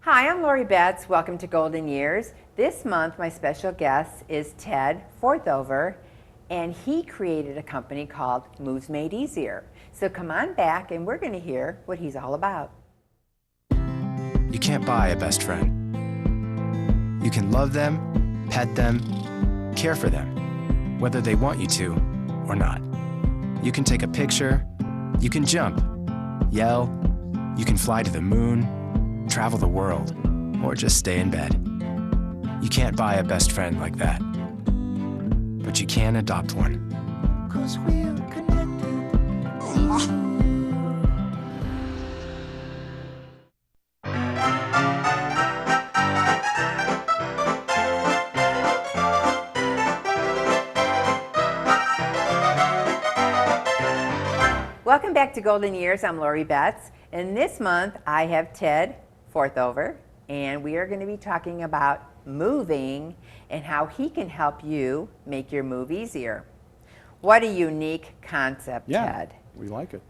Hi, I'm Lori Betts. Welcome to Golden Years. This month, my special guest is Ted Forthofer, and he created a company called Moves Made Easier. So come on back, and we're going to hear what he's all about. You can't buy a best friend. You can love them, pet them, care for them, whether they want you to or not. You can take a picture, you can jump, yell, you can fly to the moon, travel the world, or just stay in bed. You can't buy a best friend like that, but you can adopt one. 'Cause we're connected. Welcome back to Golden Years. I'm Lori Betts, and this month I have Ted Forthofer, and we are going to be talking about moving and how he can help you make your move easier. What a unique concept, Ted. We like it.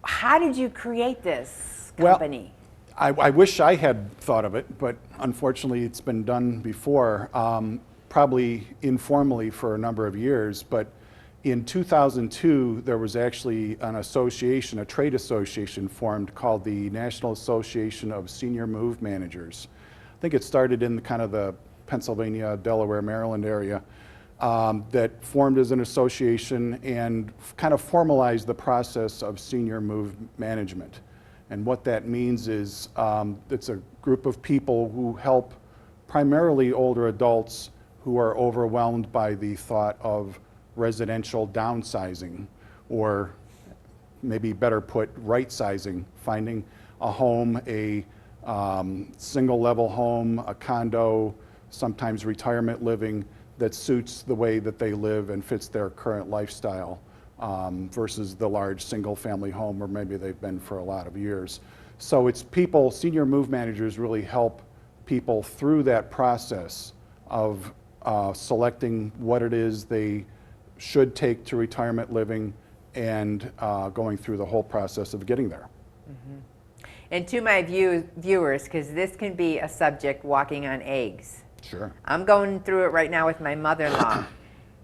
How did you create this company? Well, I wish I had thought of it, but unfortunately it's been done before, probably informally for a number of years. But in 2002, there was actually an association, a trade association formed called the National Association of Senior Move Managers. I think it started in kind of the Pennsylvania, Delaware, Maryland area, that formed as an association and kind of formalized the process of senior move management. And what that means is it's a group of people who help primarily older adults who are overwhelmed by the thought of residential downsizing, or maybe better put, right-sizing, finding a home, a single level home, a condo, sometimes retirement living that suits the way that they live and fits their current lifestyle versus the large single family home where maybe they've been for a lot of years. So it's people, senior move managers really help people through that process of selecting what it is they should take to retirement living and going through the whole process of getting there. Mm-hmm. And to my viewers, because this can be a subject walking on eggs. Sure. I'm going through it right now with my mother-in-law.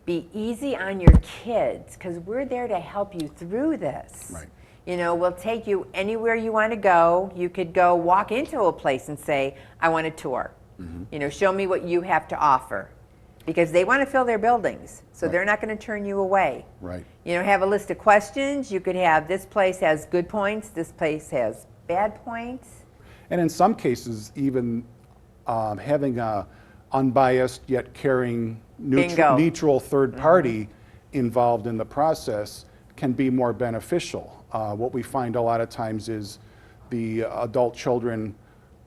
Be easy on your kids, because we're there to help you through this. Right. You know, we'll take you anywhere you want to go. You could go walk into a place and say, I want a tour. Mm-hmm. You know, show me what you have to offer. Because they want to fill their buildings, so right. They're not going to turn you away. Right. You know, have a list of questions. You could have, this place has good points, this place has bad points. And in some cases, even having a unbiased yet caring neutral third party involved in the process can be more beneficial. What we find a lot of times is the adult children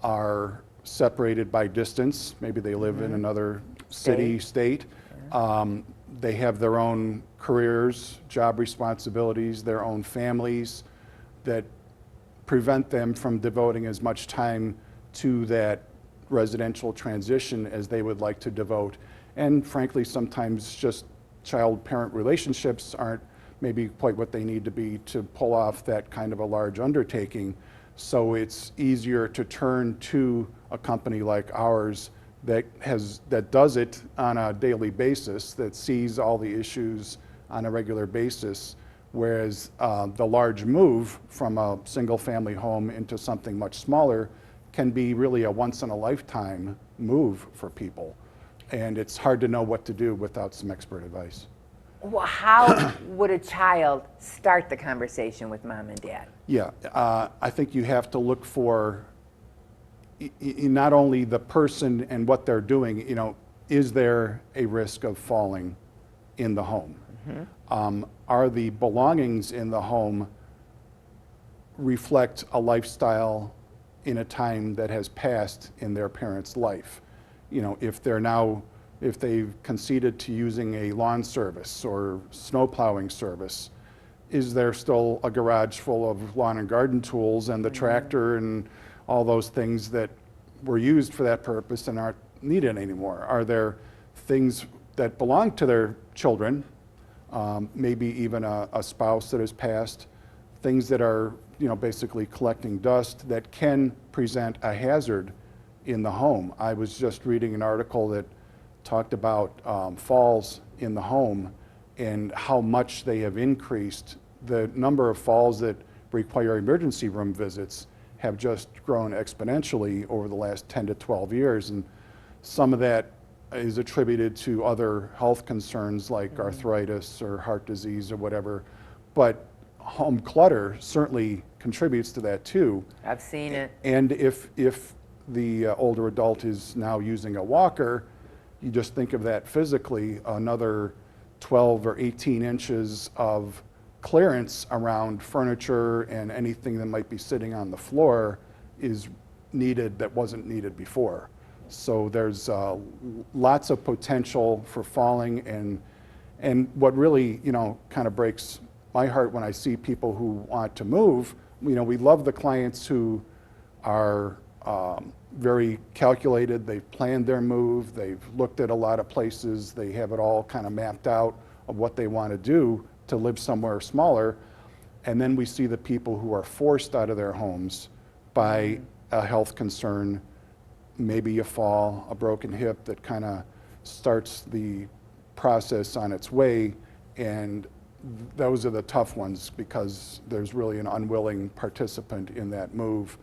are separated by distance. Maybe they live in another city, state. They have their own careers, job responsibilities, their own families that prevent them from devoting as much time to that residential transition as they would like to devote. And frankly, sometimes just child-parent relationships aren't maybe quite what they need to be to pull off that kind of a large undertaking. So it's easier to turn to a company like ours that does it on a daily basis, that sees all the issues on a regular basis, whereas the large move from a single family home into something much smaller can be really a once-in-a-lifetime move for people. And it's hard to know what to do without some expert advice. Well, how would a child start the conversation with mom and dad? Yeah, I think you have to look for not only the person and what they're doing, you know, is there a risk of falling in the home? Mm-hmm. Are the belongings in the home reflect a lifestyle in a time that has passed in their parents' life? You know, if they've conceded to using a lawn service or snow plowing service, is there still a garage full of lawn and garden tools and the tractor and all those things that were used for that purpose and aren't needed anymore? Are there things that belong to their children, maybe even a spouse that has passed, things that are, you know, basically collecting dust that can present a hazard in the home. I was just reading an article that talked about falls in the home and how much they have increased. The number of falls that require emergency room visits have just grown exponentially over the last 10 to 12 years. And some of that is attributed to other health concerns like arthritis or heart disease or whatever. But home clutter certainly contributes to that too. I've seen it. And if the older adult is now using a walker, you just think of that physically, another 12 or 18 inches of clearance around furniture and anything that might be sitting on the floor is needed that wasn't needed before. So there's lots of potential for falling, and what really, you know, kind of breaks my heart when I see people who want to move. You know, we love the clients who are very calculated. They've planned their move. They've looked at a lot of places. They have it all kind of mapped out of what they want to do to live somewhere smaller. And then we see the people who are forced out of their homes by a health concern, maybe a fall, a broken hip that kind of starts the process on its way. And those are the tough ones because there's really an unwilling participant in that move.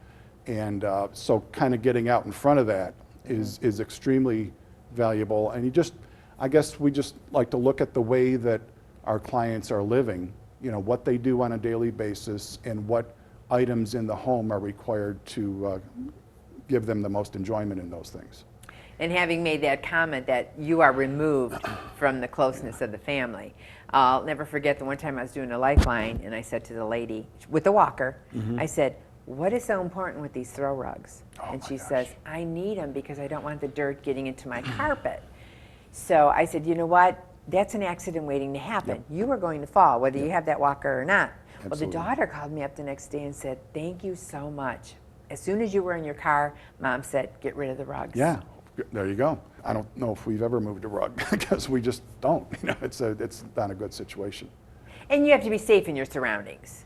And so kind of getting out in front of that is extremely valuable. And I guess we just like to look at the way that our clients are living, you know, what they do on a daily basis and what items in the home are required to give them the most enjoyment in those things. And having made that comment that you are removed from the closeness of the family, I'll never forget the one time I was doing a lifeline and I said to the lady with the walker, I said, "What is so important with these throw rugs?" And she says, "I need them because I don't want the dirt getting into my carpet." So I said, "You know what? That's an accident waiting to happen. You are going to fall, whether you have that walker or not." Absolutely. Well, the daughter called me up the next day and said, "Thank you so much. As soon as you were in your car, Mom said, get rid of the rugs." Yeah, there you go. I don't know if we've ever moved a rug because we just don't. You know, it's not a good situation. And you have to be safe in your surroundings.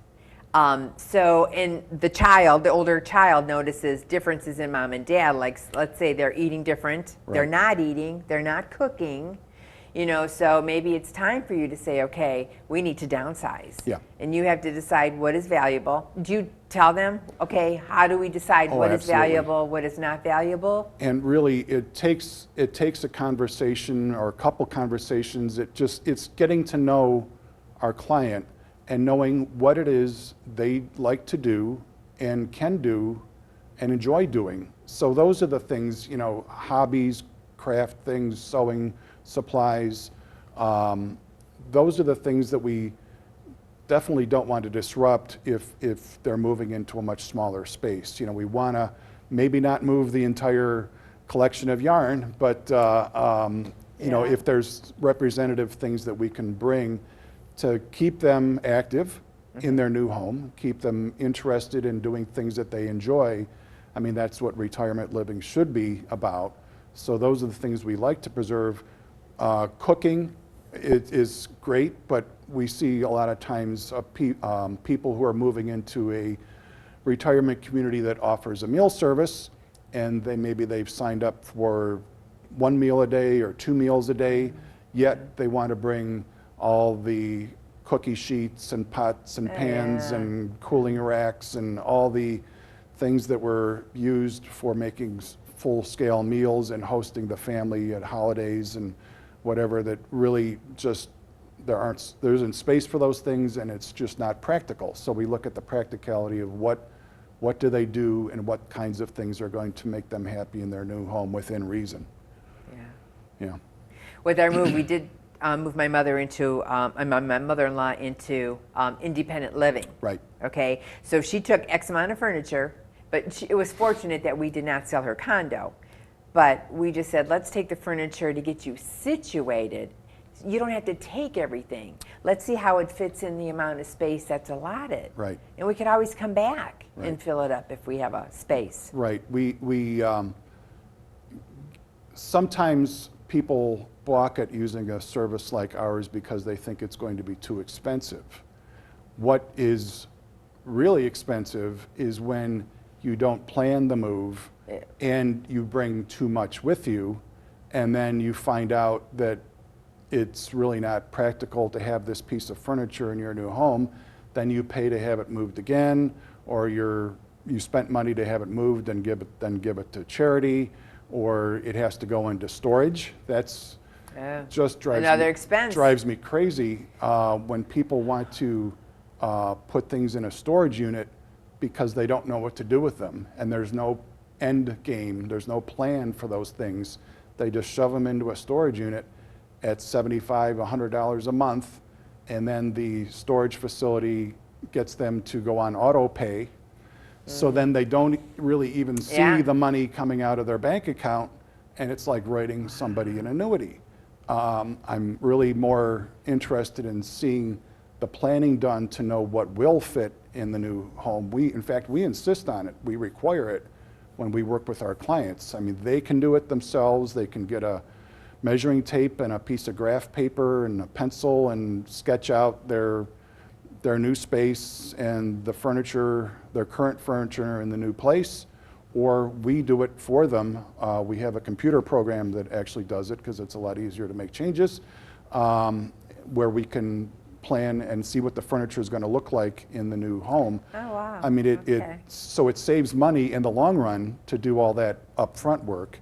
And the older child notices differences in mom and dad. Like, let's say they're eating different, they're not eating, they're not cooking. You know, so maybe it's time for you to say, okay, we need to downsize. Yeah. And you have to decide what is valuable. Do you tell them, okay, how do we decide what is absolutely. valuable, what is not valuable? And really, it takes a conversation or a couple conversations. It's getting to know our client and knowing what it is they like to do and can do and enjoy doing. So those are the things, you know, hobbies, craft things, sewing, supplies. Those are the things that we definitely don't want to disrupt if they're moving into a much smaller space. You know, we want to maybe not move the entire collection of yarn, but you know, if there's representative things that we can bring to keep them active in their new home, keep them interested in doing things that they enjoy. I mean, that's what retirement living should be about. So those are the things we like to preserve. Cooking is great, but we see a lot of times people who are moving into a retirement community that offers a meal service, and maybe they've signed up for 1 meal a day or 2 meals a day, yet they want to bring all the cookie sheets and pots and pans and cooling racks and all the things that were used for making full-scale meals and hosting the family at holidays and whatever, that really just there isn't space for those things, and it's just not practical. So we look at the practicality of what do they do and what kinds of things are going to make them happy in their new home within reason. Yeah. With our move, we did move my mother into my mother-in-law into independent living. Right. Okay, so she took X amount of furniture, but it was fortunate that we did not sell her condo. But we just said, let's take the furniture to get you situated. You don't have to take everything. Let's see how it fits in the amount of space that's allotted. Right. And we could always come back and fill it up if we have a space. Right. We sometimes people balk at using a service like ours because they think it's going to be too expensive. What is really expensive is when you don't plan the move, and you bring too much with you, and then you find out that it's really not practical to have this piece of furniture in your new home, then you pay to have it moved again, or you spent money to have it moved and give it to charity, or it has to go into storage. That's just another expense. Drives me crazy when people want to put things in a storage unit because they don't know what to do with them, and there's no end game, there's no plan for those things. They just shove them into a storage unit at $75, $100 a month, and then the storage facility gets them to go on auto pay. So then they don't really even see the money coming out of their bank account, and it's like writing somebody an annuity. I'm really more interested in seeing the planning done to know what will fit in the new home. In fact, we insist on it. We require it when we work with our clients. I mean, they can do it themselves. They can get a measuring tape and a piece of graph paper and a pencil and sketch out their new space and the furniture, their current furniture in the new place, or we do it for them. We have a computer program that actually does it because it's a lot easier to make changes, where we can plan and see what the furniture is going to look like in the new home. Oh, wow. I mean, so it saves money in the long run to do all that upfront work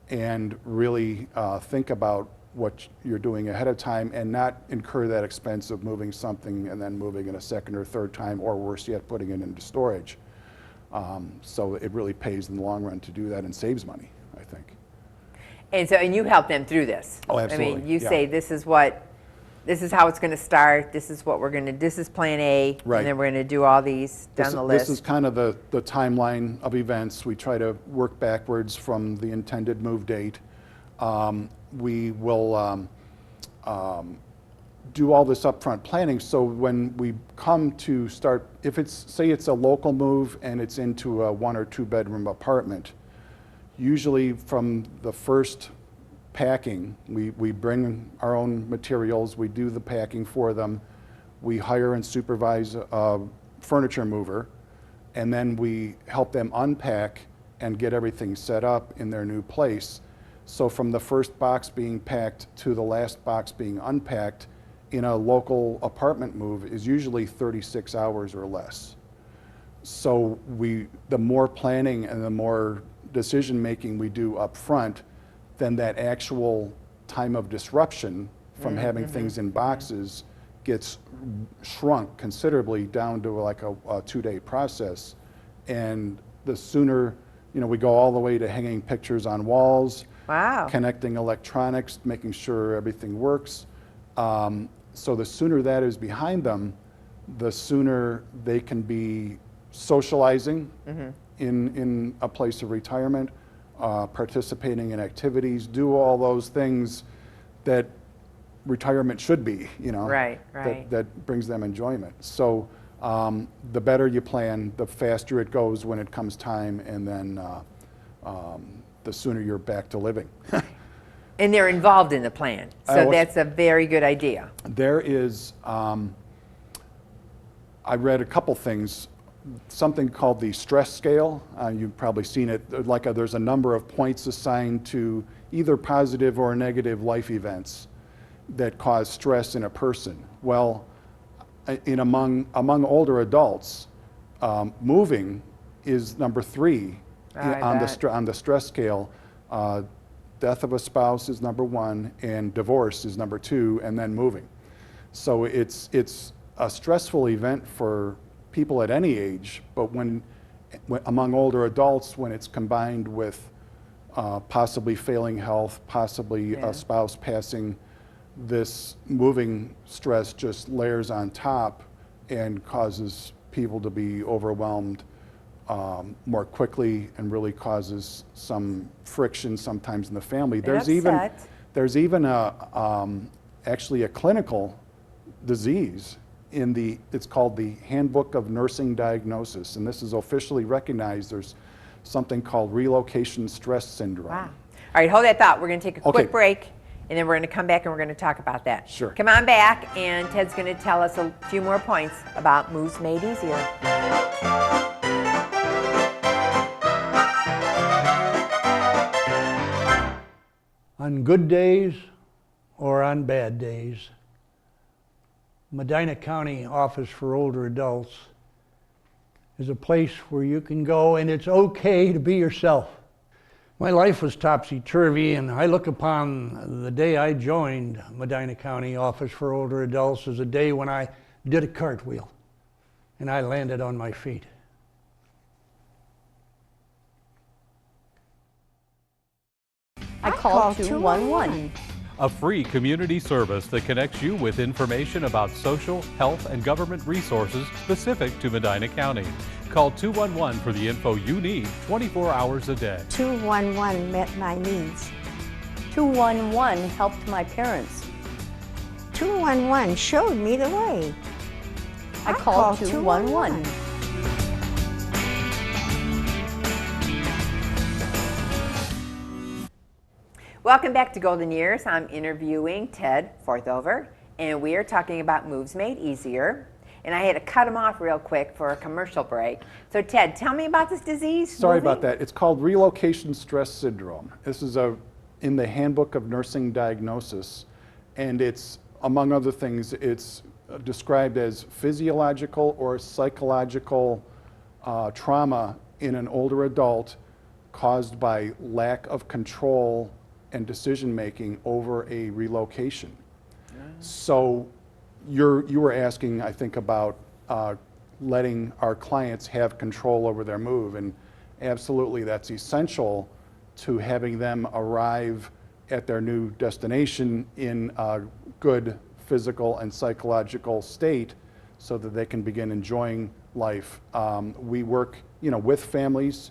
and really think about what you're doing ahead of time and not incur that expense of moving something and then moving it a second or third time, or worse yet, putting it into storage. So it really pays in the long run to do that and saves money, I think. And you help them through this. Oh, absolutely. I mean, you say this is how it's going to start. This is what this is plan A, right. And then we're going to do all these down the list. This is kind of the timeline of events. We try to work backwards from the intended move date. We will do all this upfront planning, so when we come to start, say it's a local move and it's into a 1 or 2 bedroom apartment, usually from the first packing, we bring our own materials, we do the packing for them, we hire and supervise a furniture mover, and then we help them unpack and get everything set up in their new place. So from the first box being packed to the last box being unpacked in a local apartment move is usually 36 hours or less. So the more planning and the more decision making we do up front, then that actual time of disruption from having things in boxes gets shrunk considerably down to like a 2-day process. And the sooner, we go all the way to hanging pictures on walls, wow, connecting electronics, making sure everything works. So the sooner that is behind them, the sooner they can be socializing in a place of retirement, participating in activities, do all those things that retirement should be, right. that brings them enjoyment. So the better you plan, the faster it goes when it comes time, and then the sooner you're back to living. And they're involved in the plan, so that's a very good idea. There is, I read a couple things, something called the stress scale. You've probably seen it. There's a number of points assigned to either positive or negative life events that cause stress in a person. Well, among older adults, moving is number 3 on the stress scale. Death of a spouse is number 1, and divorce is number 2, and then moving. So it's a stressful event for people at any age, but when among older adults, when it's combined with possibly failing health, possibly a spouse passing, this moving stress just layers on top and causes people to be overwhelmed more quickly, and really causes some friction sometimes in the family. There's even actually a clinical disease it's called the Handbook of Nursing Diagnosis, and this is officially recognized. There's something called relocation stress syndrome. Wow. All right, hold that thought. We're going to take a quick break, and then we're going to come back and we're going to talk about that. Sure. Come on back, and Ted's going to tell us a few more points about Moves Made Easier. On good days or on bad days, Medina County Office for Older Adults is a place where you can go and it's okay to be yourself. My life was topsy-turvy, and I look upon the day I joined Medina County Office for Older Adults as a day when I did a cartwheel and I landed on my feet. I called 211. A free community service that connects you with information about social, health, and government resources specific to Medina County. Call 211 for the info you need 24 hours a day. 211 met my needs. 211 helped my parents. 211 showed me the way. I called 211. Welcome back to Golden Years. I'm interviewing Ted Forthofer, and we are talking about moves made easier. And I had to cut him off real quick for a commercial break. So Ted, tell me about this disease. Sorry about that. It's called relocation stress syndrome. This is in the Handbook of Nursing Diagnosis, and it's, among other things, it's described as physiological or psychological trauma in an older adult caused by lack of control and decision making over a relocation. So you were asking, I think, about letting our clients have control over their move, and absolutely that's essential to having them arrive at their new destination in a good physical and psychological state so that they can begin enjoying life. We work, with families.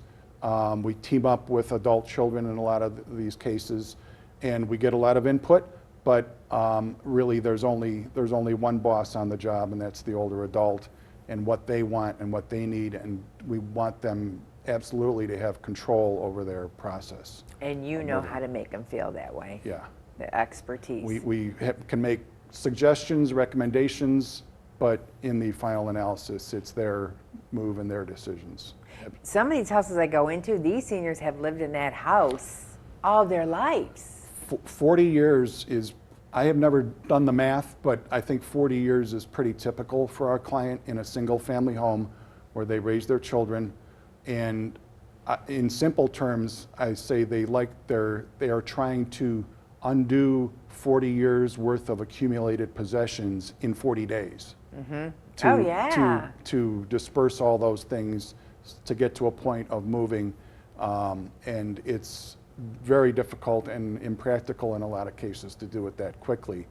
We team up with adult children in a lot of these cases, and we get a lot of input, but really there's only one boss on the job, and that's the older adult and what they want and what they need, and we want them absolutely to have control over their process. And you know how to make them feel that way. Yeah. The expertise. We can make suggestions, recommendations, but in the final analysis, it's their move and their decisions. Some of these houses I go into, these seniors have lived in that house all their lives. 40 years is, I have never done the math, but I think 40 years is pretty typical for our client in a single family home where they raise their children. And in simple terms, I say they are trying to undo 40 years worth of accumulated possessions in 40 days. Mm-hmm. To disperse all those things to get to a point of moving, and it's very difficult and impractical in a lot of cases to do it that quickly.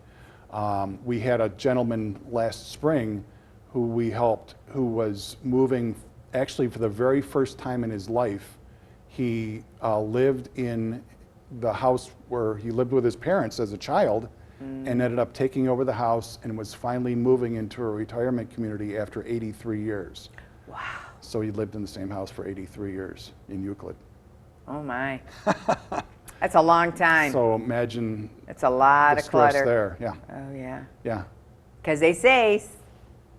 We had a gentleman last spring who we helped, who was moving actually for the very first time in his life. He lived in the house where he lived with his parents as a child, and ended up taking over the house and was finally moving into a retirement community after 83 years. Wow. So he lived in the same house for 83 years in Euclid. Oh my. That's a long time. So imagine it's a lot the of stress clutter. there. Yeah. Oh yeah. Yeah. Because they say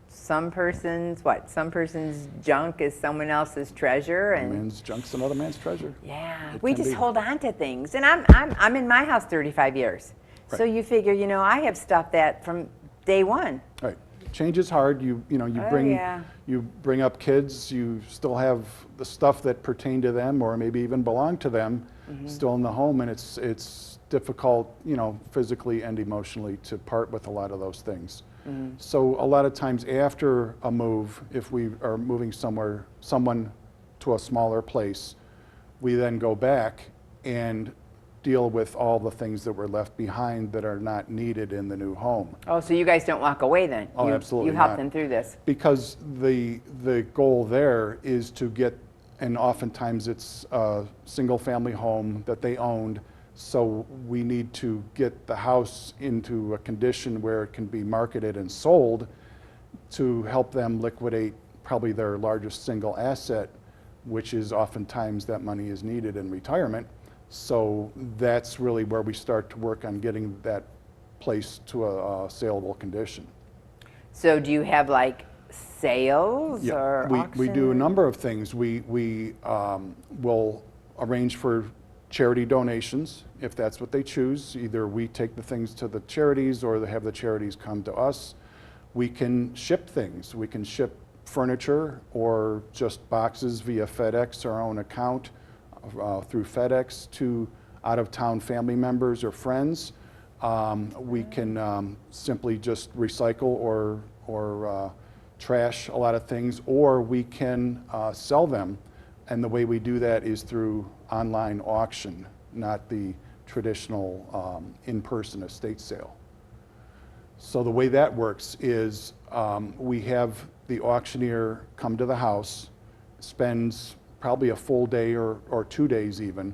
some person's junk is someone else's treasure, and One man's junk's another man's treasure. yeah, It we can just be. hold on to things. And I'm in my house 35 years, so Right. you figure, I have stuff that from day one. Right. Change is hard. You yeah. bring up kids. You still have the stuff that pertain to them, or maybe even belong to them, still in the home, and it's difficult, physically and emotionally to part with a lot of those things. So a lot of times after a move, if we are moving someone to a smaller place, we then go back and deal with all the things that were left behind that are not needed in the new home. Oh, so you guys don't walk away then? Oh, absolutely You help not. them through this. Because the goal there is to get, and oftentimes it's a single family home that they owned, so we need to get the house into a condition where it can be marketed and sold to help them liquidate probably their largest single asset, which is oftentimes that money is needed in retirement. So that's really where we start to work on getting that place to a saleable condition. So do you have like sales or we do a auctions? number of things. We will arrange for charity donations, if that's what they choose. Either we take the things to the charities or they have the charities come to us. We can ship things. We can ship furniture or just boxes via FedEx, our own account, through FedEx to out-of-town family members or friends. We can simply just recycle or trash a lot of things, or we can sell them. And the way we do that is through online auction, not the traditional in-person estate sale. So the way that works is we have the auctioneer come to the house, spends probably a full day or 2 days even,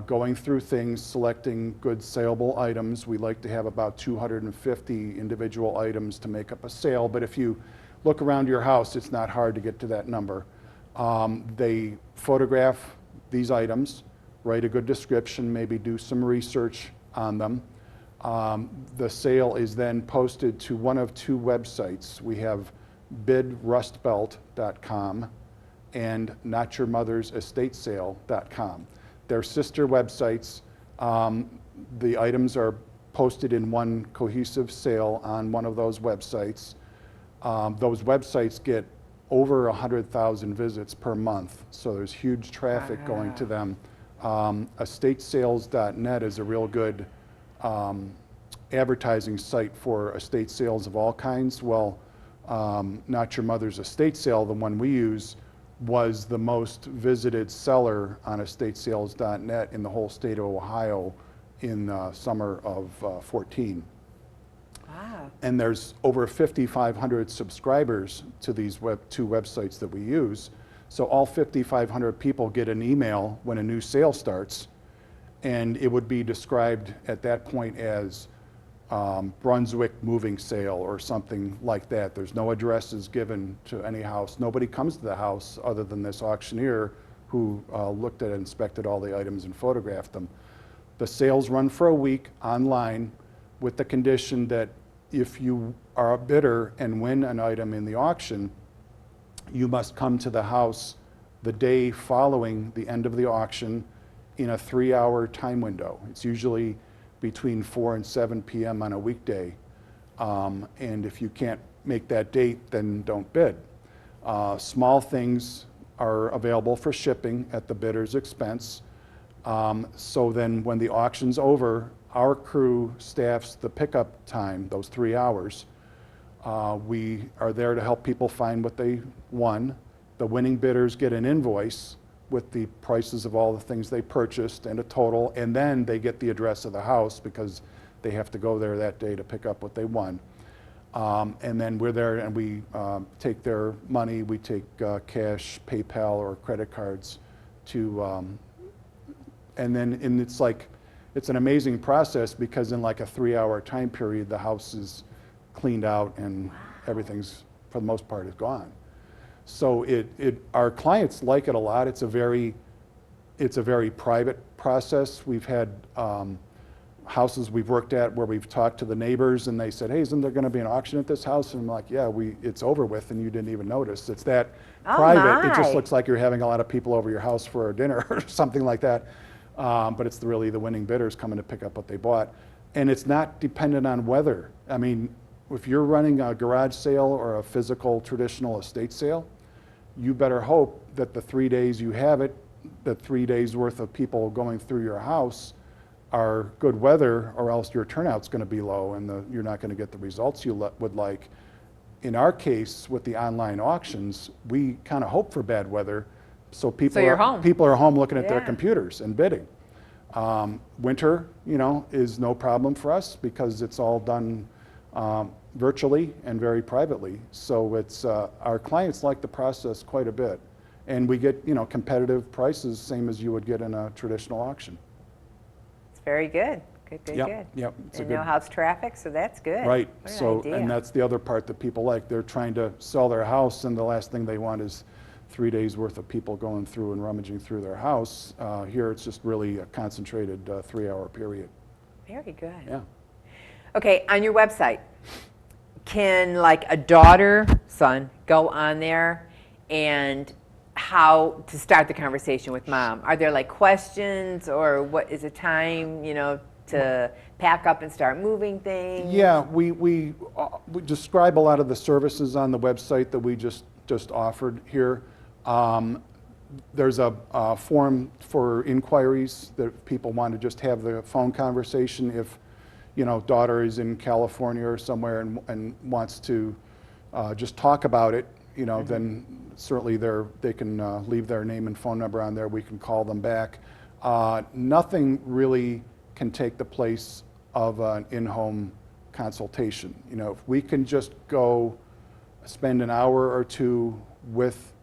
going through things, selecting good saleable items. We like to have about 250 individual items to make up a sale, but if you look around your house, it's not hard to get to that number. They photograph these items, write a good description, maybe do some research on them. The sale is then posted to one of two websites. We have bidrustbelt.com and notyourmother'sestatesale.com. They're sister websites. The items are posted in one cohesive sale on one of those websites. Those websites get over 100,000 visits per month, so there's huge traffic going to them. Estatesales.net is a real good advertising site for estate sales of all kinds. Well, Not Your Mother's Estate Sale, the one we use, was the most visited seller on estatesales.net in the whole state of Ohio in summer of 14. Wow. And there's over 5,500 subscribers to these two websites that we use. So all 5,500 people get an email when a new sale starts, and it would be described at that point as Brunswick moving sale or something like that. There's no addresses given to any house. Nobody comes to the house other than this auctioneer who looked at and inspected all the items and photographed them. The sales run for a week online with the condition that if you are a bidder and win an item in the auction, you must come to the house the day following the end of the auction in a 3-hour time window. It's usually between 4 and 7 p.m. on a weekday. And if you can't make that date, then don't bid. Small things are available for shipping at the bidder's expense. So then when the auction's over, our crew staffs the pickup time, those 3 hours. We are there to help people find what they won. The winning bidders get an invoice with the prices of all the things they purchased and a total, and then they get the address of the house because they have to go there that day to pick up what they won. And then we're there and we take their money, we take cash, PayPal, or credit cards to, and it's an amazing process because in like a 3-hour time period, the house is cleaned out and everything's, for the most part, is gone. So our clients like it a lot. It's a very private process. We've had houses we've worked at where we've talked to the neighbors and they said, hey, isn't there going to be an auction at this house? And I'm like, yeah, it's over with and you didn't even notice. It's that private. It just looks like you're having a lot of people over your house for a dinner or something like that. But it's really the winning bidders coming to pick up what they bought. And it's not dependent on weather. I mean, if you're running a garage sale or a physical traditional estate sale, you better hope that the 3 days you have it, the 3 days worth of people going through your house are good weather, or else your turnout's going to be low and you're not going to get the results you would like. In our case, with the online auctions, we kind of hope for bad weather, so people are home looking at their computers and bidding. Winter, is no problem for us because it's all done virtually and very privately. So it's our clients like the process quite a bit, and we get competitive prices, same as you would get in a traditional auction. It's very good. Good. Yep. They know house traffic, so that's good. Right. What an So, idea. and that's the other part that people like. They're trying to sell their house, and the last thing they want is 3 days worth of people going through and rummaging through their house. Here, it's just really a concentrated 3-hour period. Very good. Yeah. Okay, on your website, can like a daughter, son, go on there and how to start the conversation with mom. Are there like questions, or what is it time, to pack up and start moving things? Yeah, we describe a lot of the services on the website that we just offered here. There's a form for inquiries that people want to just have the phone conversation if, daughter is in California or somewhere and wants to just talk about it, then certainly they can leave their name and phone number on there. We can call them back. Nothing really can take the place of an in-home consultation. If we can just go spend an hour or two with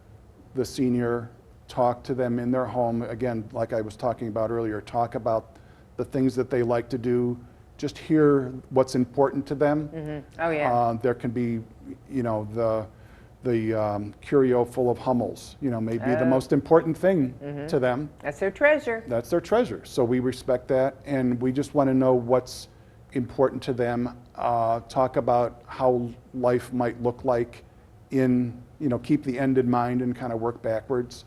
the senior, talk to them in their home, again, like I was talking about earlier, talk about the things that they like to do, just hear what's important to them. Mm-hmm. Oh, yeah. There can be, the curio full of Hummels, may be the most important thing to them. That's their treasure. That's their treasure. So we respect that, and we just want to know what's important to them. Talk about how life might look like keep the end in mind and kind of work backwards.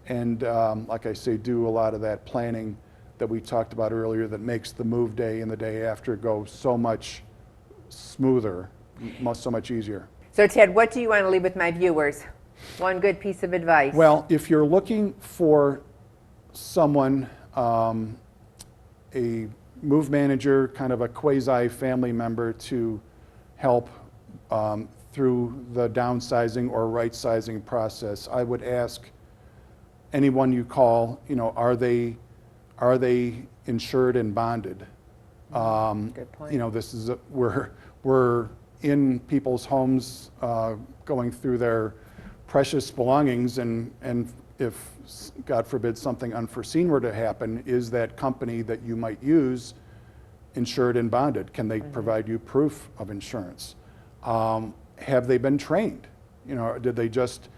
And like I say, do a lot of that planning that we talked about earlier that makes the move day and the day after go so much smoother, so much easier. So Ted, what do you want to leave with my viewers? One good piece of advice. Well, if you're looking for someone, a move manager, kind of a quasi-family member to help through the downsizing or right-sizing process, I would ask anyone you call, are they insured and bonded? Good point. This is we're in people's homes, going through their precious belongings, and if, God forbid, something unforeseen were to happen, is that company that you might use insured and bonded? Can they provide you proof of insurance? Have they been trained? Did they just,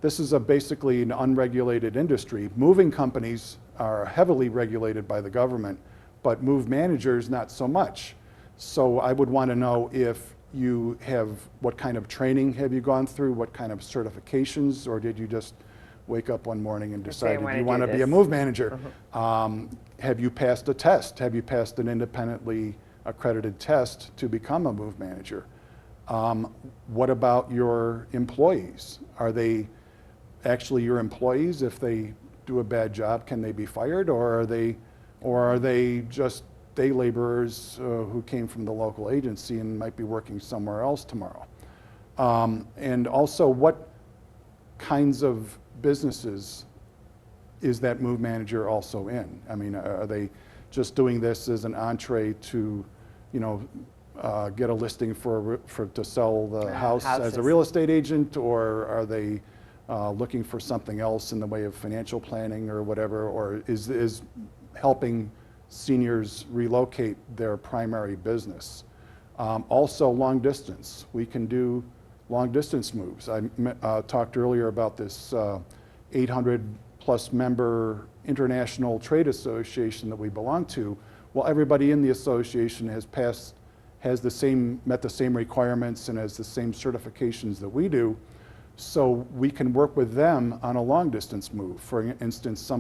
this is basically an unregulated industry. Moving companies are heavily regulated by the government, but move managers not so much. So I would want to know if you have, what kind of training have you gone through, what kind of certifications, or did you just wake up one morning and decide you want to be a move manager? Have you passed a test? Have you passed an independently accredited test to become a move manager? What about your employees? Are they actually your employees? If they do a bad job, can they be fired, or are they just day laborers who came from the local agency and might be working somewhere else tomorrow? And also, what kinds of businesses is that move manager also in? I mean, are they just doing this as an entree to, get a listing to sell the house as a real estate agent, or are they looking for something else in the way of financial planning or whatever, or is helping seniors relocate their primary business? Also, long distance. We can do long distance moves. I talked earlier about this 800 plus member international trade association that we belong to. Well, everybody in the association met the same requirements and has the same certifications that we do. So we can work with them on a long distance move. For instance,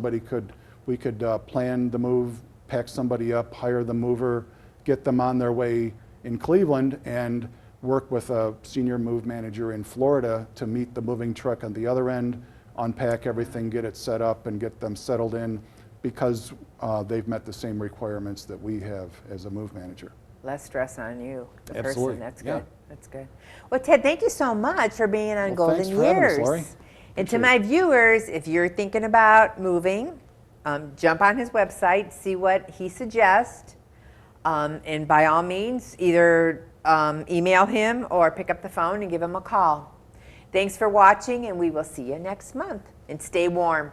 we could plan the move, pack somebody up, hire the mover, get them on their way in Cleveland, and work with a senior move manager in Florida to meet the moving truck on the other end, unpack everything, get it set up, and get them settled in, because they've met the same requirements that we have as a move manager. Less stress on you, the Absolutely. person. That's Yeah. good. That's good. Well, Ted, thank you so much for being on Well, Golden thanks for having us, Years. Lori. And Appreciate to it. my viewers, if you're thinking about moving, jump on his website, see what he suggests, and by all means, either email him or pick up the phone and give him a call. Thanks for watching, and we will see you next month. And stay warm.